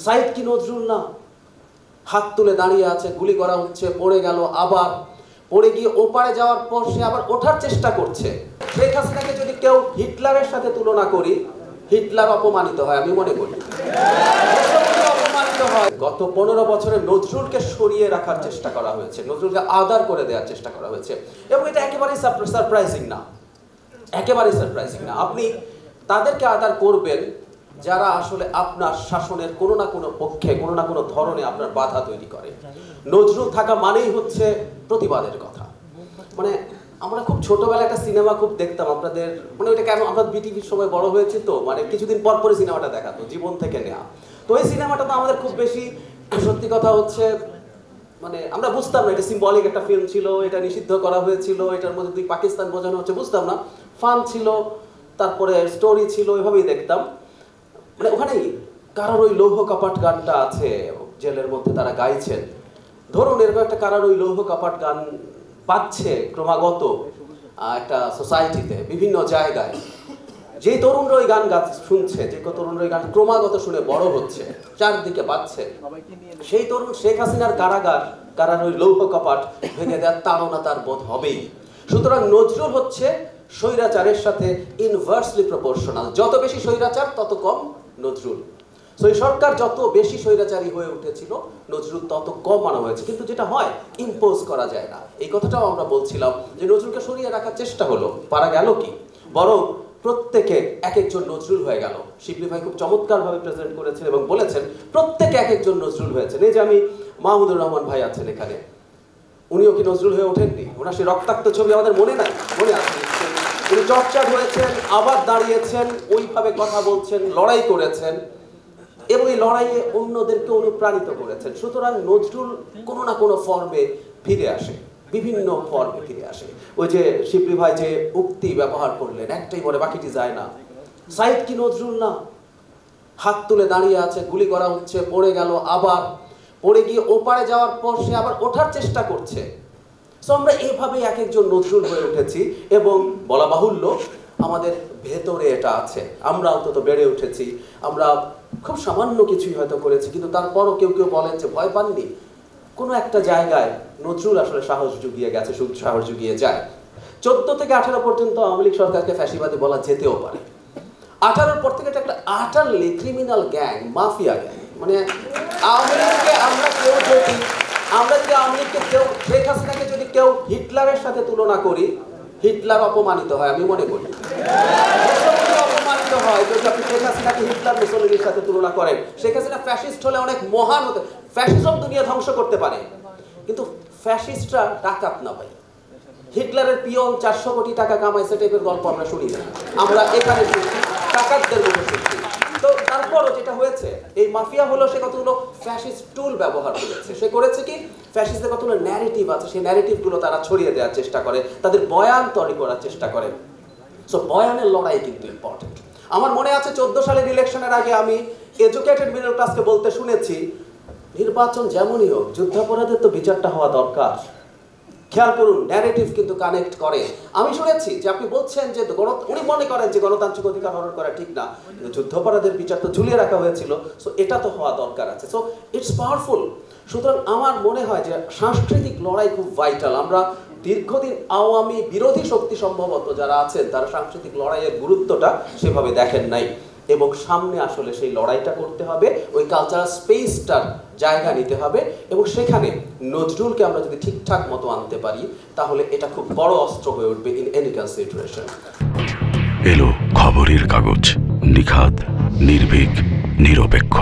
সাইদ কি নজরুল না? হাত তুলে দাঁড়িয়ে আছে, গুলি করা হচ্ছে, পড়ে গেল, আবার পড়ে গিয়ে ওপারে যাওয়ার পর সে আবার ওঠার চেষ্টা করছে। শেখ হাসিনাকে যদি কেউ হিটলারের সাথে তুলনা করি, হিটলার অপমানিত হয়, আমি মনে করি অপমানিত হয়। গত 15 বছরে নজরুলকে সরিয়ে রাখার চেষ্টা করা হয়েছে, নজরুলকে আদার করে দেওয়ার চেষ্টা করা হয়েছে, এবং এটা একেবারেই সারপ্রাইজিং না, একেবারেই সারপ্রাইজিং না। আপনি তাদেরকে আদার করবেন যারা আসলে আপনার শাসনের কোনো না কোনো পক্ষে, কোনো না কোনো ধরনে আপনার বাধা তৈরি করে। নজরুল থাকা মানেই হচ্ছে প্রতিবাদের কথা। মানে আমরা খুব ছোটবেলায় একটা সিনেমা খুব দেখতাম, আপনাদের মানে ওইটা কেন, আমরা বিটিভির সময় বড় হয়েছি তো, মানে কিছুদিন পর পরে সিনেমাটা দেখাতো, জীবন থেকে নেওয়া। তো এই সিনেমাটা তো আমাদের খুব বেশি, সত্যি কথা হচ্ছে মানে আমরা বুঝতাম না এটা সিম্বলিক একটা ফিল্ম ছিল, এটা নিষিদ্ধ করা হয়েছিল, এটার মধ্যে দুই পাকিস্তান বোঝানো হচ্ছে, বুঝতাম না। ফান ছিল, তারপরে স্টোরি ছিল, ওইভাবেই দেখতাম। মানে ওখানেই কারার ওই লৌহ কপাট গানটা আছে, জেলের মধ্যে তারা গাইছেন, ধরুন এরকম একটা কারার ওই লৌহ কপাট গান পাচ্ছে ক্রমাগত একটা সোসাইটিতে বিভিন্ন জায়গায়। যেই তরুণরা ওই গান শুনছে, যে তরুণরা ওই গান ক্রমাগত শুনে বড় হচ্ছে, চারদিকে বাজছে, সেই তরুণ শেখ হাসিনার কারার ওই লৌহ কপাট ভেঙে দেওয়ার তাড়না তার বোধ হবেই। সুতরাং নজরুল হচ্ছে স্বৈরাচারের সাথে ইনভার্সলি প্রপোর্শনাল। যত বেশি স্বৈরাচার তত কম নজরুল। সেই সরকার যত বেশি স্বৈরাচারী হয়ে উঠেছিল, নজরুল তত কম মানা হয়েছে। কিন্তু যেটা হয়, ইম্পোজ করা যায় না, এই কথাটাও আমরা বলছিলাম যে নজরুলকে সরিয়ে রাখার চেষ্টা হলো, পারা গেল কি? বরং প্রত্যেকে এক একজন নজরুল হয়ে গেল। শিবলি ভাই খুব চমৎকারভাবে প্রেজেন্ট করেছেন এবং বলেছেন প্রত্যেকে এক একজন নজরুল হয়েছেন। এই যে আমি মাহমুদুর রহমান ভাই আছেন এখানে, উনিও কি নজরুল হয়ে ওঠেননি? ওনার সেই রক্তাক্ত ছবি আমাদের মনে নাই? মনে আছে। উনি চর্চার হয়েছেন, আবার দাঁড়িয়েছেন, ওইভাবে কথা বলছেন, লড়াই করেছেন এবং এই লড়াইয়ে অন্যদেরকে অনুপ্রাণিত করেছেন। সুতরাং নজরুল কোনো না কোনো ফর্মে ফিরে আসে, বিভিন্ন ফর্মে ফিরে আসে। ওই যে শিবলি ভাই যে উক্তি ব্যবহার করলেন, একটাই বলে বাকিটি যায় না। সাইদ কি নজরুল না? হাত তুলে দাঁড়িয়ে আছে, গুলি করা হচ্ছে, পড়ে গেল, আবার পড়ে গিয়ে ওপারে যাওয়ার পর সে আবার ওঠার চেষ্টা করছে। সো আমরা এইভাবেই এক একজন নজরুল হয়ে উঠেছি এবং বলা বাহুল্য আমাদের ভেতরে এটা আছে। আমরা অন্তত বেড়ে উঠেছি, আমরা খুব সামান্য কিছুই হয়তো করেছি, কিন্তু তারপরও কেউ কেউ বলেন যে ভয় পাননি। কোনো একটা জায়গায় নজরুল আসলে সাহস জুগিয়ে গেছে, সাহস জুগিয়ে যায়। 14 থেকে 18 পর্যন্ত আওয়ামী লীগ সরকারকে ফ্যাসিবাদী বলা যেতেও পারে। 18 পর থেকে এটা একটা আটারলি ক্রিমিনাল গ্যাং, মাফিয়া গ্যাং। মানে আওয়ামী লীগকে আমরা যদি আওয়ামী লীগকে কেউ, শেখ হাসিনাকে যদি কেউ হিটলারের সাথে তুলনা করি, হিটলার অপমানিত হয়, আমি মনে করি অপমানিত হয় যদি আপনি শেখ হাসিনাকে হিটলার মুসলিনের সাথে তুলনা করেন। শেখ হাসিনা ফ্যাসিস্ট হলে অনেক মহান হতে, ফ্যাসিজম দুনিয়া ধ্বংস করতে পারে, কিন্তু ফ্যাসিস্টরা ডাকাত না ভাই। হিটলারের পিয়ন 400 কোটি টাকা কামাইছে টাইপের গল্প আমরা শুনি না, আমরা এখানে শুনছি ডাকাতদের মতো শুনছি। তো তারপরও যেটা হয়েছে, এই মাফিয়া হলো সে কতগুলো ফ্যাসিস্ট টুল ব্যবহার করেছে। সে করেছে কি, ফ্যাসিস্টদের কতগুলো ন্যারেটিভ আছে, সেই ন্যারেটিভগুলো তারা ছড়িয়ে দেওয়ার চেষ্টা করে, তাদের বয়ান তৈরি করার চেষ্টা করে। সো বয়ানের লড়াই কিন্তু ইম্পর্টেন্ট। আমার মনে আছে 14 সালের ইলেকশনের আগে আমি এডুকেটেড মিডল ক্লাসকে বলতে শুনেছি, নির্বাচন যেমনই হোক যুদ্ধাপরাধের তো বিচারটা হওয়া দরকার। খেয়াল করুন, ন্যারেটিভ কিন্তু কানেক্ট করে। আমি শুনেছি যে আপনি বলছেন যে উনি মনে করেন যে গণতান্ত্রিক অধিকার হরণ করা ঠিক না, কিন্তু যুদ্ধাপরাধের বিচার তো ঝুলিয়ে রাখা হয়েছিল, সো এটা তো হওয়া দরকার আছে। So it's powerful. সুতরাং আমার মনে হয় যে সাংস্কৃতিক লড়াই খুব ভাইটাল। আমরা দীর্ঘদিন আওয়ামী বিরোধী শক্তি সম্ভবত যারা আছেন, তারা সাংস্কৃতিক লড়াইয়ের গুরুত্বটা সেভাবে দেখেন নাই, এবং সামনে আসলে সেই লড়াইটা করতে হবে, ওই কালচারাল স্পেসটার জায়গা নিতে হবে, এবং সেখানে নজরুলকে আমরা যদি ঠিকঠাক মতো আনতে পারি, তাহলে এটা খুব বড় অস্ত্র হয়ে উঠবে ইন এনি কনসিডারেশন। এলো খবরের কাগজ, নিখাত, নির্ভীক, নিরপেক্ষ।